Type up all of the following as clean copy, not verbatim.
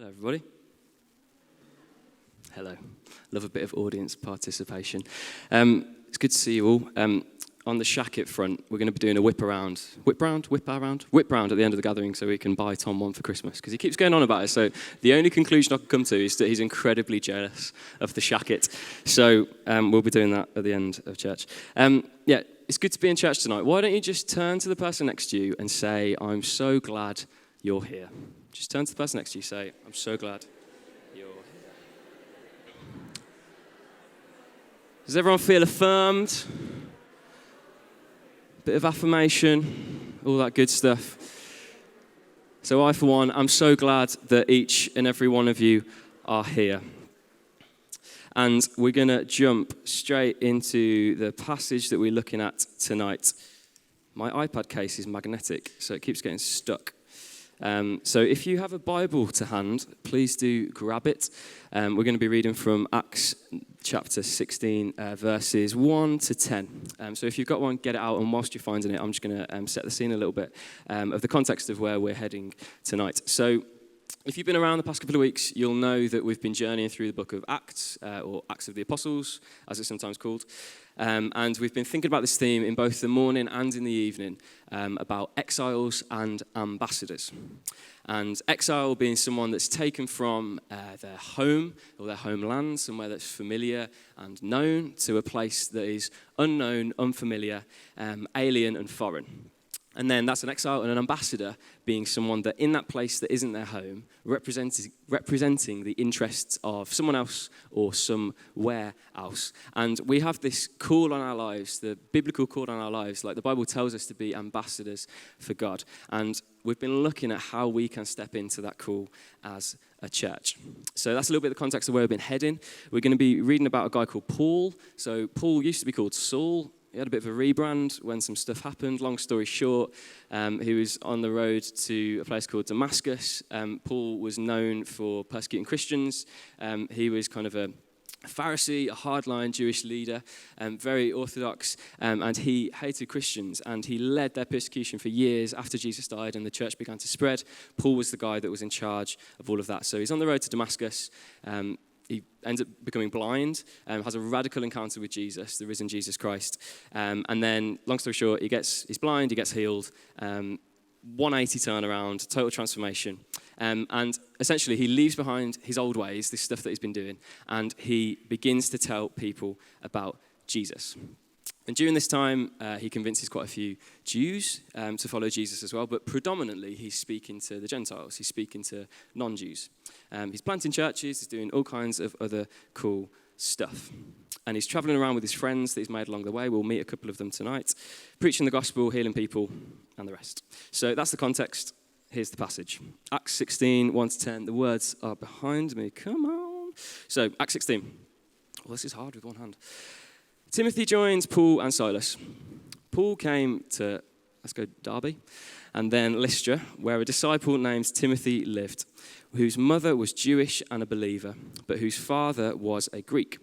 Hello, everybody. Hello. Love a bit of audience participation. It's good to see you all. On the shacket front, we're going to be doing a whip round at the end of the gathering so we can buy Tom one for Christmas, because he keeps going on about it. So the only conclusion I can come to is that he's incredibly jealous of the shacket. So we'll be doing that at the end of church. Yeah, it's good to be in church tonight. Why don't you just turn to the person next to you and say, I'm so glad you're here. Just turn to the person next to you and say, I'm so glad you're here. Does everyone feel affirmed? Bit of affirmation, all that good stuff. So I, for one, I'm so glad that each and every one of you are here. And we're going to jump straight into the passage that we're looking at tonight. My iPad case is magnetic, so it keeps getting stuck. So if you have a Bible to hand, please do grab it. We're going to be reading from Acts chapter 16, verses 1 to 10. So if you've got one, get it out. And whilst you're finding it, I'm just going to set the scene a little bit of the context of where we're heading tonight. So if you've been around the past couple of weeks, you'll know that we've been journeying through the book of Acts, or Acts of the Apostles, as it's sometimes called. And we've been thinking about this theme in both the morning and in the evening, about exiles and ambassadors. And exile being someone that's taken from their home or their homeland, somewhere that's familiar and known, to a place that is unknown, unfamiliar, alien and foreign. And then that's an exile, and an ambassador being someone that in that place that isn't their home, representing the interests of someone else or somewhere else. And we have this call on our lives, the biblical call on our lives, like the Bible tells us to be ambassadors for God. And we've been looking at how we can step into that call as a church. So that's a little bit of the context of where we've been heading. We're going to be reading about a guy called Paul. So Paul used to be called Saul. He had a bit of a rebrand when some stuff happened. Long story short, he was on the road to a place called Damascus. Paul was known for persecuting Christians. He was kind of a Pharisee, a hardline Jewish leader, very orthodox, and he hated Christians, and he led their persecution for years after Jesus died and the church began to spread. Paul was the guy that was in charge of all of that. So he's on the road to Damascus. He ends up becoming blind, has a radical encounter with Jesus, the risen Jesus Christ. And then, long story short, he's blind, he gets healed, 180 turnaround, total transformation. And essentially, he leaves behind his old ways, this stuff that he's been doing, and he begins to tell people about Jesus. And during this time, he convinces quite a few Jews to follow Jesus as well, but predominantly he's speaking to the Gentiles. He's speaking to non-Jews. He's planting churches, he's doing all kinds of other cool stuff. And he's traveling around with his friends that he's made along the way. We'll meet a couple of them tonight, preaching the gospel, healing people, and the rest. So that's the context. Here's the passage. Acts 16, 1 to 10. The words are behind me. Come on. So, Acts 16. Well, this is hard with one hand. Timothy joins Paul and Silas. Paul came to, let's go Derby, and then Lystra, where a disciple named Timothy lived, whose mother was Jewish and a believer, but whose father was a Greek.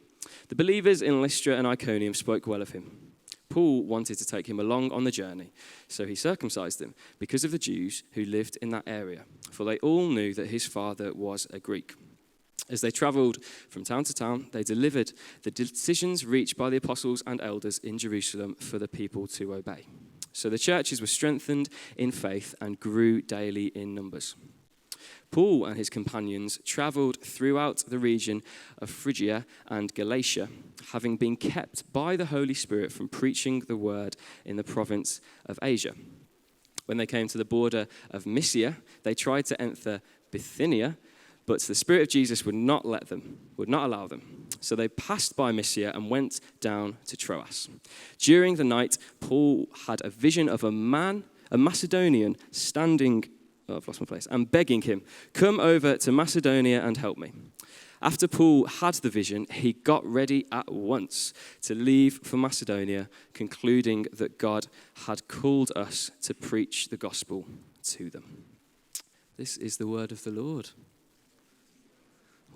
The believers in Lystra and Iconium spoke well of him. Paul wanted to take him along on the journey, so he circumcised him because of the Jews who lived in that area, for they all knew that his father was a Greek. As they traveled from town to town, they delivered the decisions reached by the apostles and elders in Jerusalem for the people to obey. So the churches were strengthened in faith and grew daily in numbers. Paul and his companions traveled throughout the region of Phrygia and Galatia, having been kept by the Holy Spirit from preaching the word in the province of Asia. When they came to the border of Mysia, they tried to enter Bithynia, but the Spirit of Jesus would not allow them. So they passed by Mysia and went down to Troas. During the night, Paul had a vision of a Macedonian, standing, I've lost my place, and begging him, come over to Macedonia and help me. After Paul had the vision, he got ready at once to leave for Macedonia, concluding that God had called us to preach the gospel to them. This is the word of the Lord.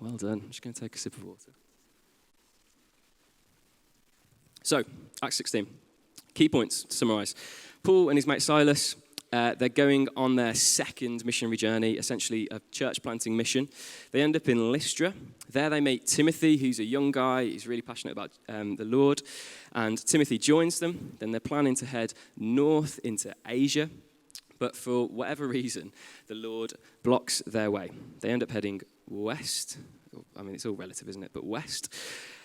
Well done. I'm just going to take a sip of water. So, Acts 16. Key points to summarize. Paul and his mate Silas they're going on their second missionary journey, essentially a church planting mission. They end up in Lystra. There they meet Timothy, who's a young guy. He's really passionate about the Lord. And Timothy joins them. Then they're planning to head north into Asia. But for whatever reason, the Lord blocks their way. They end up heading west. I mean, it's all relative, isn't it? But west.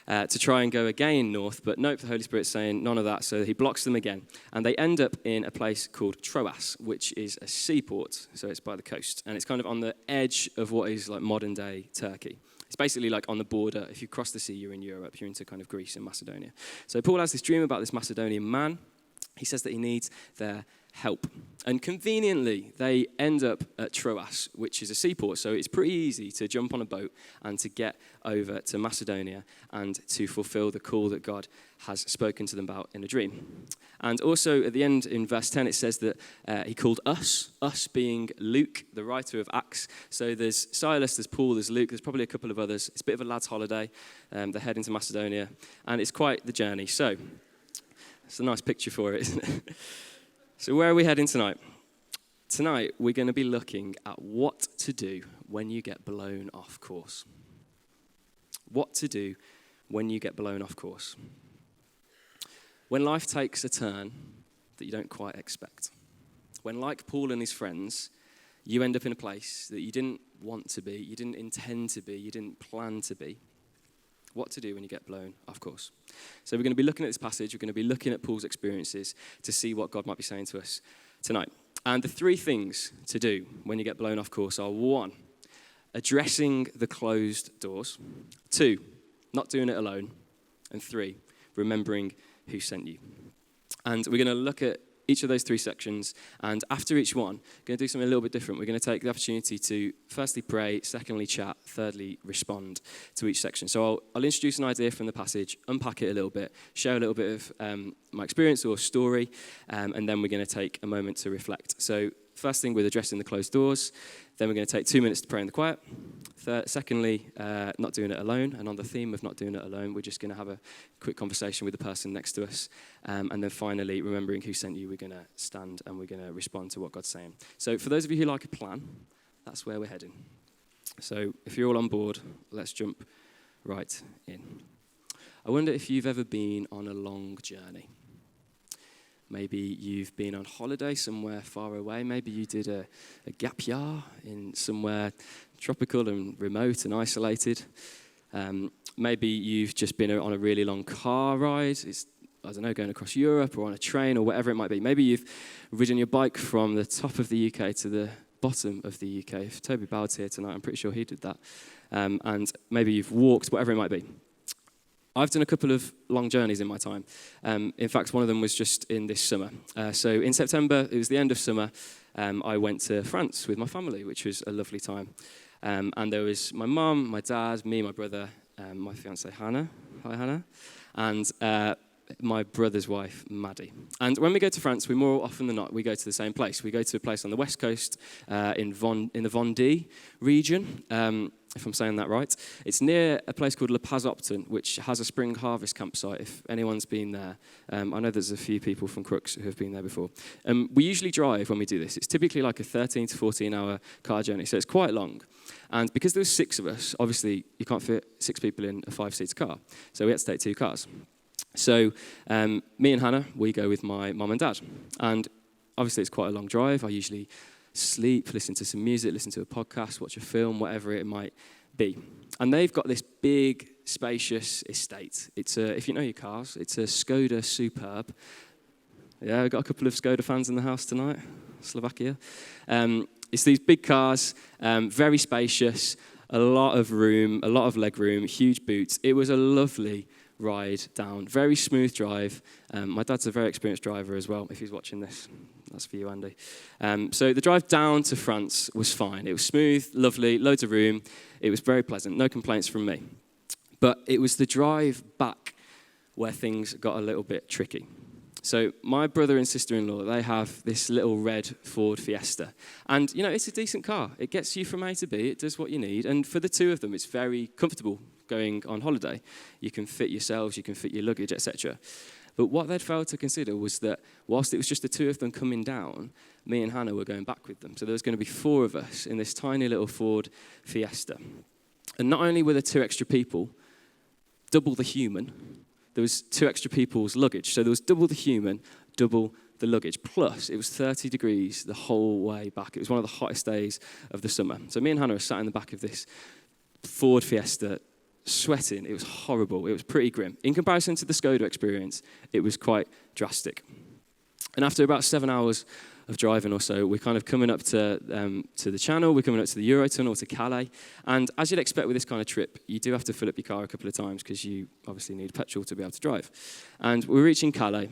To try and go again north, but nope, the Holy Spirit's saying none of that, so he blocks them again. And they end up in a place called Troas, which is a seaport, so it's by the coast. And it's kind of on the edge of what is like modern-day Turkey. It's basically like on the border. If you cross the sea, you're in Europe. You're into kind of Greece and Macedonia. So Paul has this dream about this Macedonian man. He says that he needs their help. And conveniently, they end up at Troas, which is a seaport. So it's pretty easy to jump on a boat and to get over to Macedonia and to fulfill the call that God has spoken to them about in a dream. And also at the end in verse 10, it says that he called us being Luke, the writer of Acts. So there's Silas, there's Paul, there's Luke, there's probably a couple of others. It's a bit of a lad's holiday. They're heading to Macedonia, and it's quite the journey. So it's a nice picture for it, isn't it? So where are we heading tonight? Tonight, we're going to be looking at what to do when you get blown off course. What to do when you get blown off course. When life takes a turn that you don't quite expect. When, like Paul and his friends, you end up in a place that you didn't want to be, you didn't intend to be, you didn't plan to be. What to do when you get blown off course. So we're going to be looking at this passage. We're going to be looking at Paul's experiences to see what God might be saying to us tonight. And the three things to do when you get blown off course are: 1, addressing the closed doors; 2, not doing it alone; and 3, remembering who sent you. And we're going to look at each of those three sections, and after each one, we're going to do something a little bit different. We're going to take the opportunity to firstly pray, secondly chat, thirdly respond to each section. So I'll introduce an idea from the passage, unpack it a little bit, share a little bit of my experience or story, and then we're going to take a moment to reflect. So first thing, with addressing the closed doors. Then we're going to take 2 minutes to pray in the quiet. Secondly, not doing it alone. And on the theme of not doing it alone, we're just going to have a quick conversation with the person next to us. And then finally, remembering who sent you, we're going to stand and we're going to respond to what God's saying. So for those of you who like a plan, that's where we're heading. So if you're all on board, let's jump right in. I wonder if you've ever been on a long journey. Maybe you've been on holiday somewhere far away. Maybe you did a gap year in somewhere tropical and remote and isolated. Maybe you've just been on a really long car ride. It's, I don't know, going across Europe or on a train or whatever it might be. Maybe you've ridden your bike from the top of the UK to the bottom of the UK. If Toby Bowd's here tonight, I'm pretty sure he did that. And maybe you've walked, whatever it might be. I've done a couple of long journeys in my time. In fact, one of them was just in this summer. So in September, it was the end of summer, I went to France with my family, which was a lovely time. And there was my mum, my dad, me, my brother, my fiancée Hannah. Hi, Hannah. And my brother's wife, Maddie. And when we go to France, we more often than not, we go to the same place. We go to a place on the west coast in the Vendée region, if I'm saying that right. It's near a place called Le Pas-Optin, which has a spring harvest campsite, if anyone's been there. I know there's a few people from Crooks who have been there before. We usually drive when we do this. It's typically like a 13 to 14-hour car journey, so it's quite long. And because there was 6 of us, obviously you can't fit 6 people in a 5-seater car, so we had to take 2 cars. So me and Hannah, we go with my mum and dad. And obviously it's quite a long drive. I usually sleep, listen to some music, listen to a podcast, watch a film, whatever it might be. And they've got this big, spacious estate. It's if you know your cars, it's a Skoda Superb. Yeah, we've got a couple of Skoda fans in the house tonight, Slovakia. It's these big cars, very spacious, a lot of room, a lot of leg room, huge boots. It was a lovely ride down. Very smooth drive. My dad's a very experienced driver as well, if he's watching this. That's for you, Andy. So the drive down to France was fine. It was smooth, lovely, loads of room. It was very pleasant. No complaints from me. But it was the drive back where things got a little bit tricky. So my brother and sister-in-law, they have this little red Ford Fiesta. And, you know, it's a decent car. It gets you from A to B. It does what you need. And for the two of them, it's very comfortable going on holiday. You can fit yourselves, you can fit your luggage, etc. But what they'd failed to consider was that whilst it was just the two of them coming down, me and Hannah were going back with them. So there was going to be four of us in this tiny little Ford Fiesta. And not only were there two extra people, double the human, there was two extra people's luggage. So there was double the human, double the luggage. Plus, it was 30 degrees the whole way back. It was one of the hottest days of the summer. So me and Hannah were sat in the back of this Ford Fiesta, sweating. It was horrible. It was pretty grim. In comparison to the Skoda experience, it was quite drastic. And after about 7 hours of driving or so, we're kind of coming up to the Channel, we're coming up to the Eurotunnel, to Calais. And as you'd expect with this kind of trip, you do have to fill up your car a couple of times because you obviously need petrol to be able to drive. And we're reaching Calais,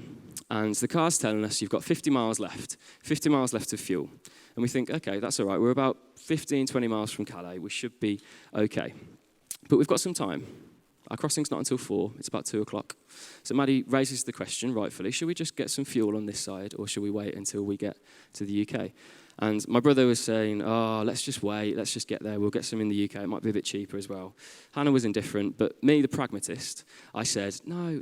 and the car's telling us you've got 50 miles left of fuel. And we think, okay, that's all right. We're about 15, 20 miles from Calais. We should be okay. But we've got some time. Our crossing's not until 4. It's about 2 o'clock. So Maddie raises the question, rightfully, should we just get some fuel on this side, or should we wait until we get to the UK? And my brother was saying, let's just wait. Let's just get there. We'll get some in the UK. It might be a bit cheaper as well. Hannah was indifferent, but me, the pragmatist, I said, no,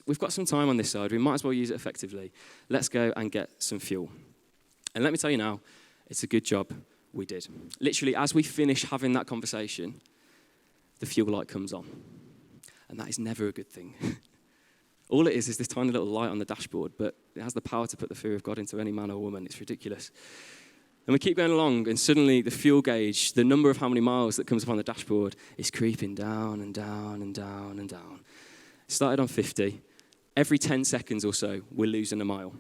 we've got some time on this side. We might as well use it effectively. Let's go and get some fuel. And let me tell you now, it's a good job we did. Literally, as we finish having that conversation, the fuel light comes on. And that is never a good thing. All it is this tiny little light on the dashboard, but it has the power to put the fear of God into any man or woman. It's ridiculous. And we keep going along, and suddenly the fuel gauge, the number of how many miles that comes up on the dashboard, is creeping down and down and down and down. It started on 50. Every 10 seconds or so, we're losing a mile.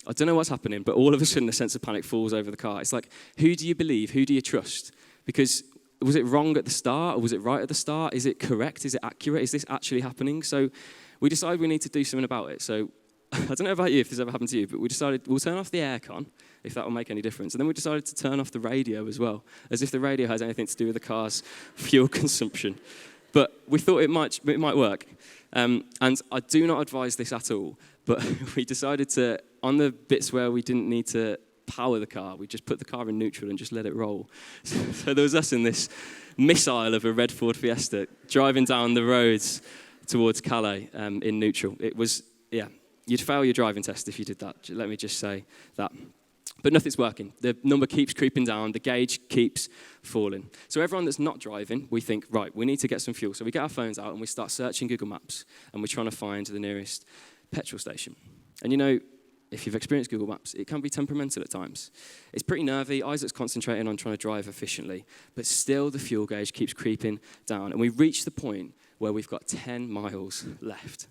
I don't know what's happening, but all of a sudden a sense of panic falls over the car. It's like, who do you believe? Who do you trust? Because was it wrong at the start, or was it right at the start? Is it correct? Is it accurate? Is this actually happening? So we decided we need to do something about it. So I don't know about you, if this ever happened to you, but we decided we'll turn off the aircon, if that will make any difference. And then we decided to turn off the radio as well, as if the radio has anything to do with the car's fuel consumption. But we thought it might work. And I do not advise this at all, but we decided to, on the bits where we didn't need to power the car, we just put the car in neutral and just let it roll. So there was us in this missile of a red Ford Fiesta driving down the roads towards Calais in neutral. It was, you'd fail your driving test if you did that. Let me just say that. But nothing's working. The number keeps creeping down. The gauge keeps falling. So everyone that's not driving, we think, right, we need to get some fuel. So we get our phones out and we start searching Google Maps, and we're trying to find the nearest petrol station. And you know, if you've experienced Google Maps, it can be temperamental at times. It's pretty nervy. Isaac's concentrating on trying to drive efficiently, but still the fuel gauge keeps creeping down. And we reach the point where we've got 10 miles left.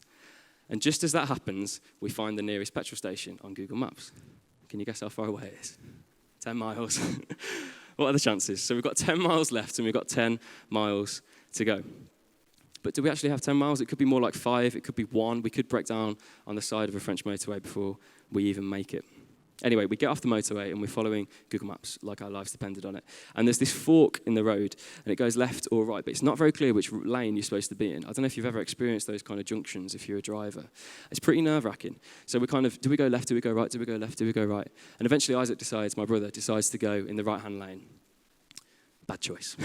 And just as that happens, we find the nearest petrol station on Google Maps. Can you guess how far away it is? 10 miles. What are the chances? So we've got 10 miles left, and we've got 10 miles to go. But do we actually have 10 miles? It could be more like 5. It could be 1. We could break down on the side of a French motorway before we even make it. Anyway, we get off the motorway and we're following Google Maps like our lives depended on it. And there's this fork in the road, and it goes left or right, but it's not very clear which lane you're supposed to be in. I don't know if you've ever experienced those kind of junctions if you're a driver. It's pretty nerve-wracking. So we're kind of, do we go left, do we go right, do we go left, do we go right? And eventually Isaac my brother decides to go in the right-hand lane. Bad choice.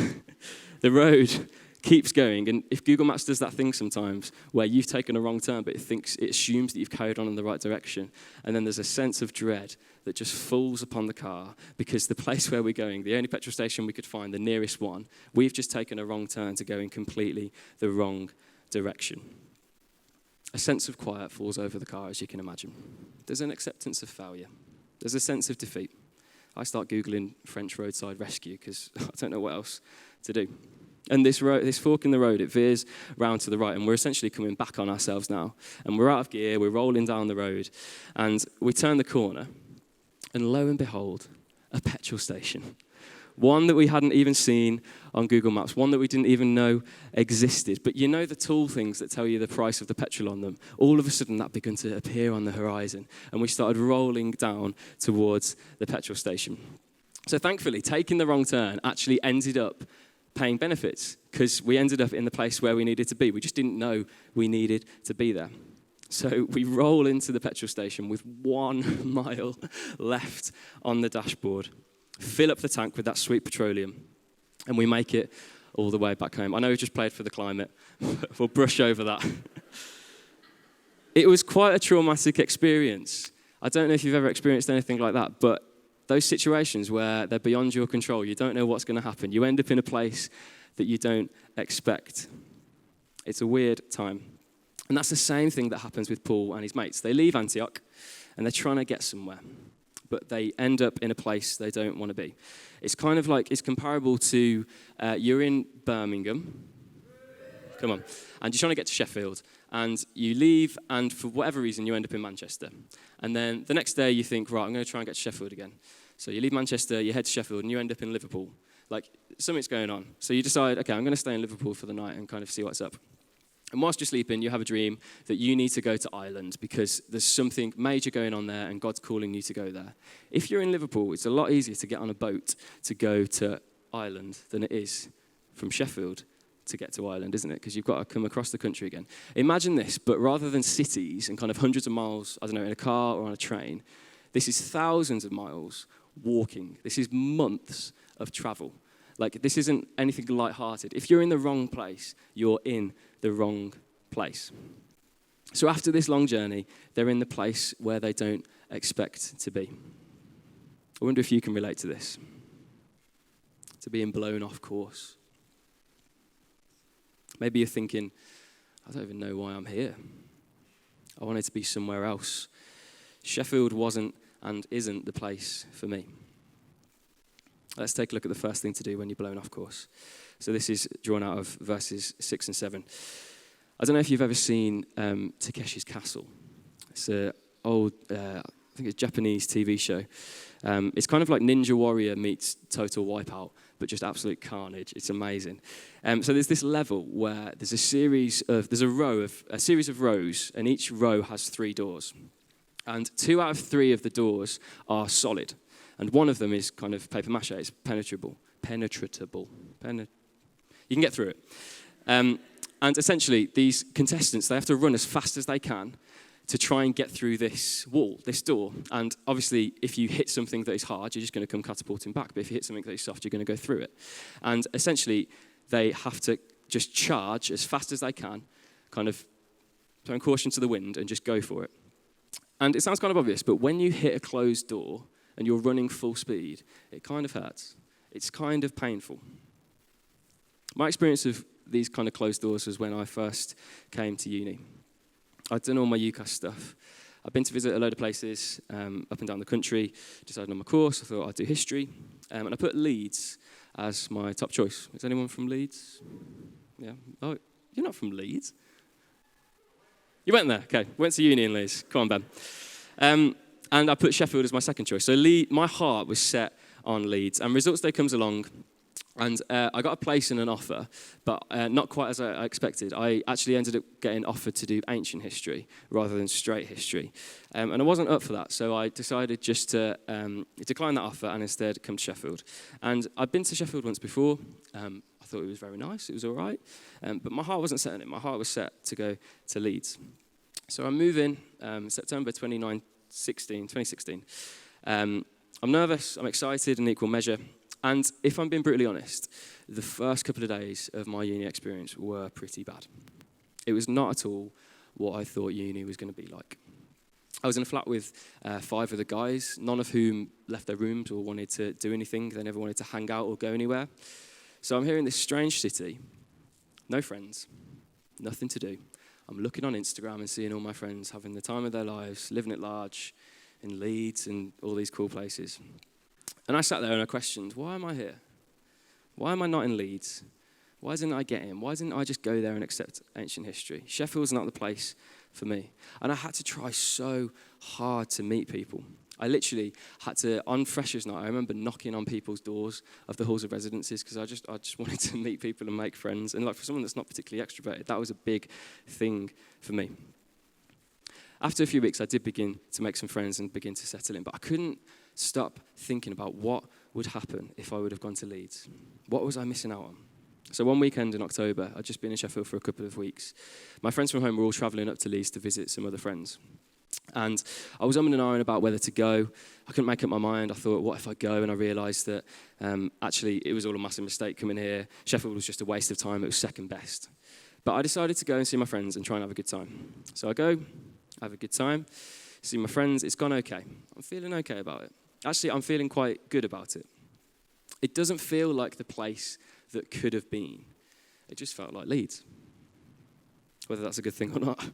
The road keeps going, and if Google Maps does that thing sometimes where you've taken a wrong turn, but it assumes that you've carried on in the right direction, and then there's a sense of dread that just falls upon the car because the place where we're going, the only petrol station we could find, the nearest one, we've just taken a wrong turn to go in completely the wrong direction. A sense of quiet falls over the car, as you can imagine. There's an acceptance of failure. There's a sense of defeat. I start Googling French roadside rescue because I don't know what else to do. And this fork in the road, it veers round to the right, and we're essentially coming back on ourselves now. And we're out of gear, we're rolling down the road, and we turn the corner, and lo and behold, a petrol station. One that we hadn't even seen on Google Maps, one that we didn't even know existed. But you know the tall things that tell you the price of the petrol on them? All of a sudden, that began to appear on the horizon, and we started rolling down towards the petrol station. So thankfully, taking the wrong turn actually ended up paying benefits because we ended up in the place where we needed to be. We just didn't know we needed to be there. So we roll into the petrol station with 1 mile left on the dashboard, fill up the tank with that sweet petroleum, and we make it all the way back home. I know we just played for the climate. We'll brush over that. it was quite a traumatic experience. I don't know if you've ever experienced anything like that, but those situations where they're beyond your control, you don't know what's going to happen. You end up in a place that you don't expect. It's a weird time. And that's the same thing that happens with Paul and his mates. They leave Antioch, and they're trying to get somewhere, but they end up in a place they don't want to be. It's kind of like, it's comparable to you're in Birmingham, come on, and you're trying to get to Sheffield, and you leave, and for whatever reason, you end up in Manchester. And then the next day, you think, right, I'm going to try and get to Sheffield again. So you leave Manchester, you head to Sheffield, and you end up in Liverpool. Like, something's going on. So you decide, okay, I'm going to stay in Liverpool for the night and kind of see what's up. And whilst you're sleeping, you have a dream that you need to go to Ireland because there's something major going on there and God's calling you to go there. If you're in Liverpool, it's a lot easier to get on a boat to go to Ireland than it is from Sheffield to get to Ireland, isn't it? Because you've got to come across the country again. Imagine this, but rather than cities and kind of hundreds of miles, I don't know, in a car or on a train, this is thousands of miles walking. This is months of travel. Like, this isn't anything lighthearted. If you're in the wrong place, you're in the wrong place. So after this long journey, they're in the place where they don't expect to be. I wonder if you can relate to this. To being blown off course. Maybe you're thinking, I don't even know why I'm here. I wanted to be somewhere else. Sheffield wasn't and isn't the place for me. Let's take a look at the first thing to do when you're blown off course. So this is drawn out of verses 6 and 7. I don't know if you've ever seen Takeshi's Castle. It's an old, I think it's a Japanese TV show. It's kind of like Ninja Warrior meets Total Wipeout, but just absolute carnage. It's amazing. So there's this level where there's a series of rows, and each row has 3 doors. And 2 out of 3 of the doors are solid. And one of them is kind of paper mache. It's penetratable. You can get through it. And essentially, these contestants, they have to run as fast as they can to try and get through this wall, this door. And obviously, if you hit something that is hard, you're just going to come catapulting back. But if you hit something that is soft, you're going to go through it. And essentially, they have to just charge as fast as they can, kind of throwing caution to the wind and just go for it. And it sounds kind of obvious, but when you hit a closed door and you're running full speed, it kind of hurts. It's kind of painful. My experience of these kind of closed doors was when I first came to uni. I'd done all my UCAS stuff. I'd been to visit a load of places up and down the country, decided on my course. I thought I'd do history. And I put Leeds as my top choice. Is anyone from Leeds? Yeah. Oh, you're not from Leeds? You went there? Okay. Went to uni in Leeds. Come on, Ben. And I put Sheffield as my second choice. So my heart was set on Leeds. And results day comes along, and I got a place and an offer, but not quite as I expected. I actually ended up getting offered to do ancient history rather than straight history. And I wasn't up for that, so I decided just to decline that offer and instead come to Sheffield. And I'd been to Sheffield once before. I thought it was very nice. It was all right. But my heart wasn't set on it. My heart was set to go to Leeds. So I move in September 2016. I'm nervous, I'm excited in equal measure, and if I'm being brutally honest, the first couple of days of my uni experience were pretty bad. It was not at all what I thought uni was going to be like. I was in a flat with 5 other guys, none of whom left their rooms or wanted to do anything. They never wanted to hang out or go anywhere. So I'm here in this strange city, no friends, nothing to do. I'm looking on Instagram and seeing all my friends having the time of their lives, living at large, in Leeds and all these cool places. And I sat there and I questioned, why am I here? Why am I not in Leeds? Why didn't I get in? Why didn't I just go there and accept ancient history? Sheffield's not the place for me. And I had to try so hard to meet people. I literally had to, on Freshers' Night, I remember knocking on people's doors of the halls of residences because I just wanted to meet people and make friends. And like for someone that's not particularly extroverted, that was a big thing for me. After a few weeks, I did begin to make some friends and begin to settle in, but I couldn't stop thinking about what would happen if I would have gone to Leeds. What was I missing out on? So one weekend in October, I'd just been in Sheffield for a couple of weeks. My friends from home were all travelling up to Leeds to visit some other friends. And I was umming and ahhing about whether to go. I couldn't make up my mind. I thought, what if I go? And I realised that actually it was all a massive mistake coming here. Sheffield was just a waste of time. It was second best. But I decided to go and see my friends and try and have a good time. So I go, have a good time, see my friends. It's gone okay. I'm feeling okay about it. Actually, I'm feeling quite good about it. It doesn't feel like the place that could have been. It just felt like Leeds, whether that's a good thing or not.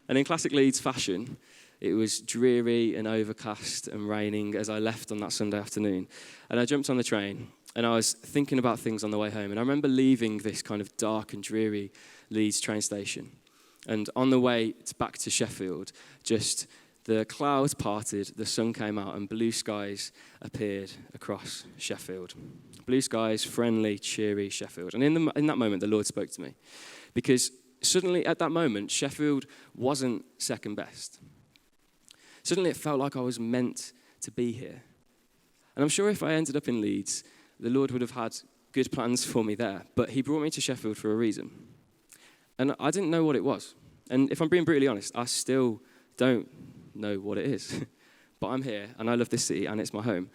And in classic Leeds fashion, it was dreary and overcast and raining as I left on that Sunday afternoon. And I jumped on the train, and I was thinking about things on the way home. And I remember leaving this kind of dark and dreary Leeds train station. And on the way back to Sheffield, just the clouds parted, the sun came out, and blue skies appeared across Sheffield. Blue skies, friendly, cheery Sheffield. And in that moment, the Lord spoke to me. Because suddenly, at that moment, Sheffield wasn't second best. Suddenly, it felt like I was meant to be here. And I'm sure if I ended up in Leeds, the Lord would have had good plans for me there. But he brought me to Sheffield for a reason. And I didn't know what it was. And if I'm being brutally honest, I still don't know what it is. But I'm here, and I love this city, and it's my home.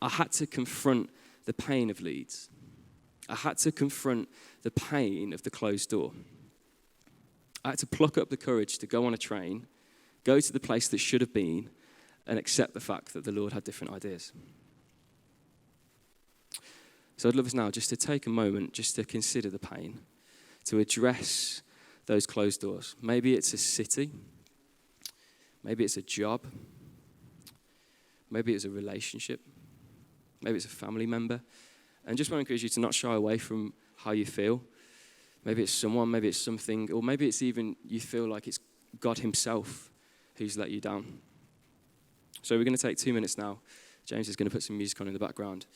I had to confront the pain of Leeds. I had to confront the pain of the closed door. I had to pluck up the courage to go on a train, go to the place that should have been, and accept the fact that the Lord had different ideas. So I'd love us now just to take a moment just to consider the pain, to address those closed doors. Maybe it's a city. Maybe it's a job. Maybe it's a relationship. Maybe it's a family member. And just want to encourage you to not shy away from how you feel. Maybe it's someone, maybe it's something, or maybe it's even you feel like it's God himself who's let you down. So we're going to take 2 minutes now. James is going to put some music on in the background.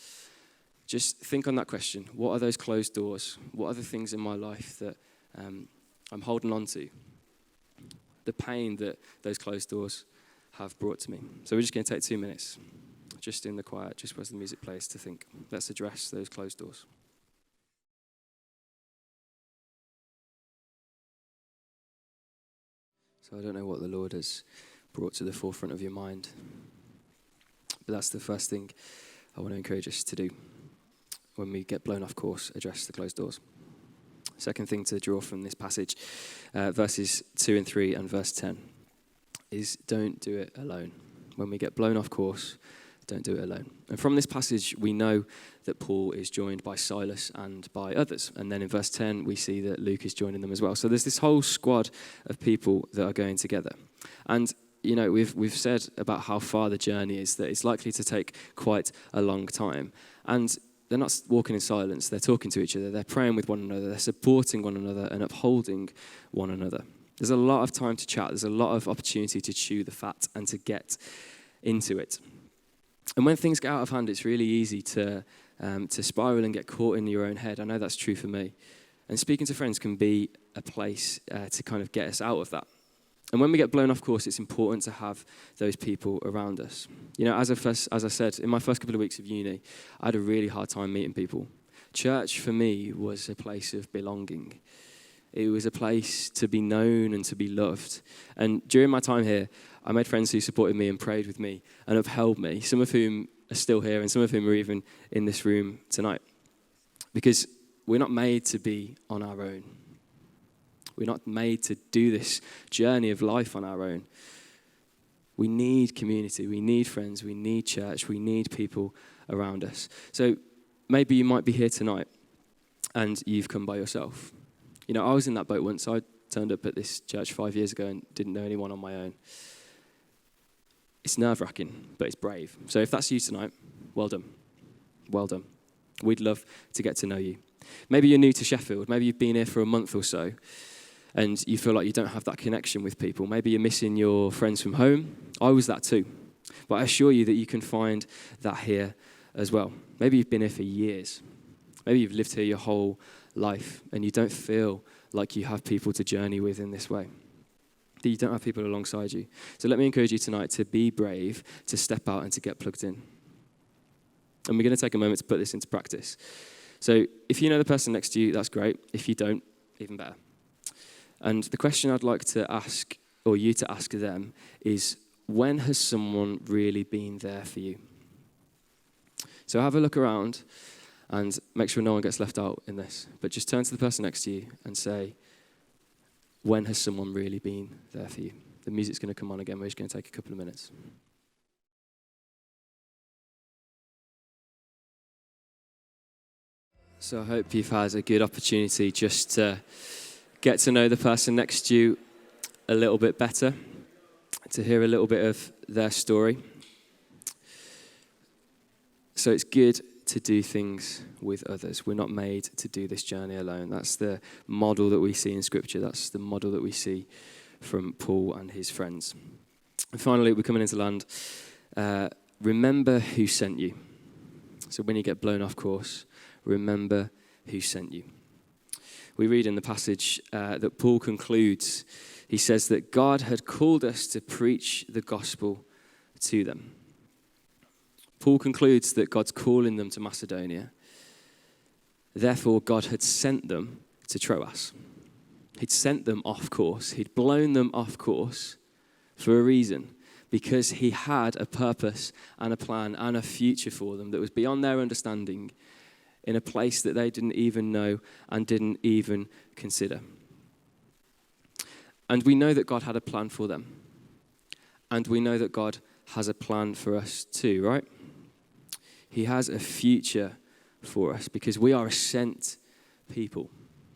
Just think on that question. What are those closed doors? What are the things in my life that I'm holding on to? The pain that those closed doors have brought to me. So we're just going to take 2 minutes, just in the quiet, just as the music plays, to think. Let's address those closed doors. So I don't know what the Lord has brought to the forefront of your mind, but that's the first thing I want to encourage us to do. When we get blown off course, address the closed doors. Second thing to draw from this passage, verses 2 and 3 and verse 10, is don't do it alone. When we get blown off course, don't do it alone. And from this passage, we know that Paul is joined by Silas and by others. And then in verse 10, we see that Luke is joining them as well. So there's this whole squad of people that are going together. And you know, we've said about how far the journey is, that it's likely to take quite a long time. And they're not walking in silence, they're talking to each other, they're praying with one another, they're supporting one another and upholding one another. There's a lot of time to chat, there's a lot of opportunity to chew the fat and to get into it. And when things get out of hand, it's really easy to spiral and get caught in your own head. I know that's true for me. And speaking to friends can be a place to kind of get us out of that. And when we get blown off course, it's important to have those people around us. You know, as I said, in my first couple of weeks of uni, I had a really hard time meeting people. Church, for me, was a place of belonging. It was a place to be known and to be loved. And during my time here, I made friends who supported me and prayed with me and upheld me, some of whom are still here and some of whom are even in this room tonight. Because we're not made to be on our own. We're not made to do this journey of life on our own. We need community, we need friends, we need church, we need people around us. So maybe you might be here tonight and you've come by yourself. You know, I was in that boat once. I turned up at this church 5 years ago and didn't know anyone on my own. It's nerve-wracking, but it's brave. So if that's you tonight, well done. Well done. We'd love to get to know you. Maybe you're new to Sheffield. Maybe you've been here for a month or so, and you feel like you don't have that connection with people. Maybe you're missing your friends from home. I was that too. But I assure you that you can find that here as well. Maybe you've been here for years. Maybe you've lived here your whole life, and you don't feel like you have people to journey with in this way, that you don't have people alongside you. So let me encourage you tonight to be brave, to step out and to get plugged in. And we're going to take a moment to put this into practice. So if you know the person next to you, that's great. If you don't, even better. And the question I'd like to ask, or you to ask them, is when has someone really been there for you? So have a look around and make sure no one gets left out in this. But just turn to the person next to you and say, when has someone really been there for you? The music's going to come on again. We're just going to take a couple of minutes. So I hope you've had a good opportunity just to get to know the person next to you a little bit better, to hear a little bit of their story. So it's good to do things with others. We're not made to do this journey alone. That's the model that we see in Scripture. That's the model that we see from Paul and his friends. And finally, we're coming into land. Remember who sent you. So when you get blown off course, remember who sent you. We read in the passage that Paul concludes. He says that God had called us to preach the gospel to them. Paul concludes that God's calling them to Macedonia. Therefore, God had sent them to Troas. He'd sent them off course. He'd blown them off course for a reason, because he had a purpose and a plan and a future for them that was beyond their understanding, in a place that they didn't even know and didn't even consider. And we know that God had a plan for them. And we know that God has a plan for us too, right? He has a future for us because we are a sent people.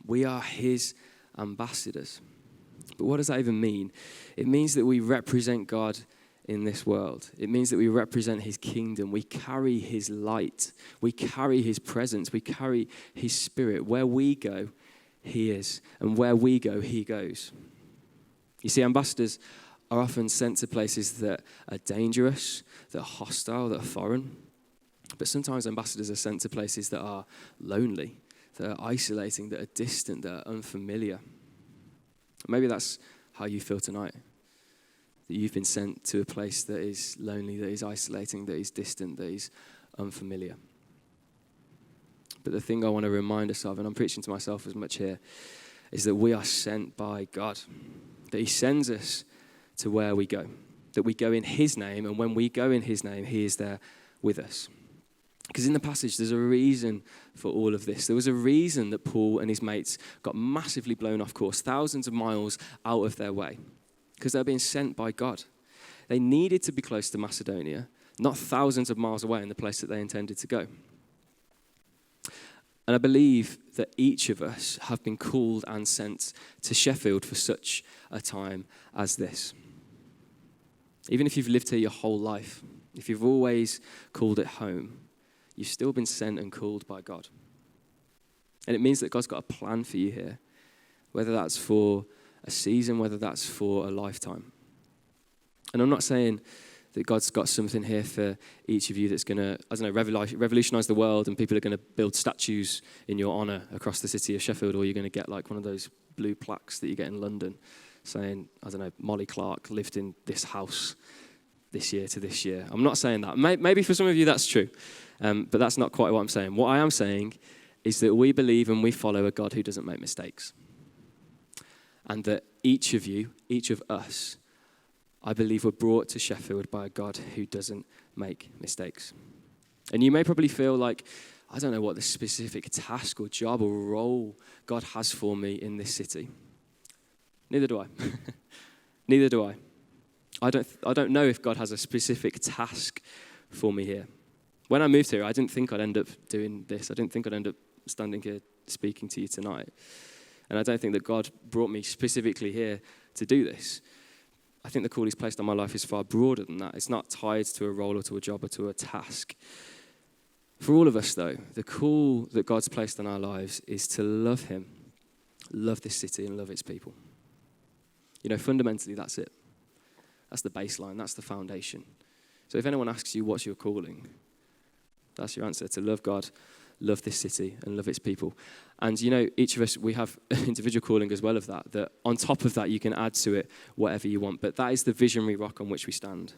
We are his ambassadors. But what does that even mean? It means that we represent God in this world. It means that we represent his kingdom. We carry his light. We carry his presence. We carry his spirit. Where we go, he is. And where we go, he goes. You see, ambassadors are often sent to places that are dangerous, that are hostile, that are foreign. But sometimes ambassadors are sent to places that are lonely, that are isolating, that are distant, that are unfamiliar. Maybe that's how you feel tonight. That you've been sent to a place that is lonely, that is isolating, that is distant, that is unfamiliar. But the thing I want to remind us of, and I'm preaching to myself as much here, is that we are sent by God. That he sends us to where we go. That we go in his name, and when we go in his name, he is there with us. Because in the passage, there's a reason for all of this. There was a reason that Paul and his mates got massively blown off course, thousands of miles out of their way, because they were being sent by God. They needed to be close to Macedonia, not thousands of miles away in the place that they intended to go. And I believe that each of us have been called and sent to Sheffield for such a time as this. Even if you've lived here your whole life, if you've always called it home, you've still been sent and called by God. And it means that God's got a plan for you here, whether that's for a season, whether that's for a lifetime. And I'm not saying that God's got something here for each of you that's going to, revolutionize the world and people are going to build statues in your honor across the city of Sheffield, or you're going to get like one of those blue plaques that you get in London saying, Molly Clark lived in this house this year to this year. I'm not saying that. Maybe for some of you that's true, but that's not quite what I'm saying. What I am saying is that we believe and we follow a God who doesn't make mistakes. And that each of you, each of us, I believe were brought to Sheffield by a God who doesn't make mistakes. And you may probably feel like, I don't know what the specific task or job or role God has for me in this city. Neither do I. Neither do I. I don't know if God has a specific task for me here. When I moved here, I didn't think I'd end up doing this. I didn't think I'd end up standing here speaking to you tonight. And I don't think that God brought me specifically here to do this. I think the call he's placed on my life is far broader than that. It's not tied to a role or to a job or to a task. For all of us, though, the call that God's placed on our lives is to love him, love this city, and love its people. You know, fundamentally, that's it. That's the baseline. That's the foundation. So if anyone asks you what's your calling, that's your answer: to love God, love this city, and love its people. And you know, each of us, we have an individual calling as well of that, that on top of that, you can add to it whatever you want. But that is the visionary rock on which we stand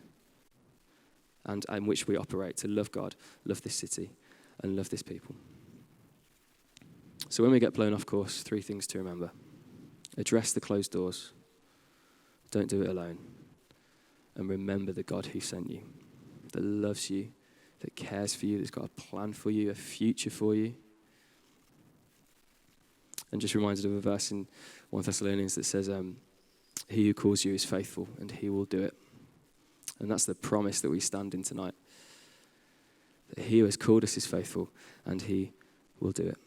and which we operate: to love God, love this city, and love this people. So when we get blown off course, 3 things to remember. Address the closed doors. Don't do it alone. And remember the God who sent you, that loves you, that cares for you, that's got a plan for you, a future for you. And just reminded of a verse in 1 Thessalonians that says, He who calls you is faithful, and he will do it. And that's the promise that we stand in tonight. That he who has called us is faithful, and he will do it.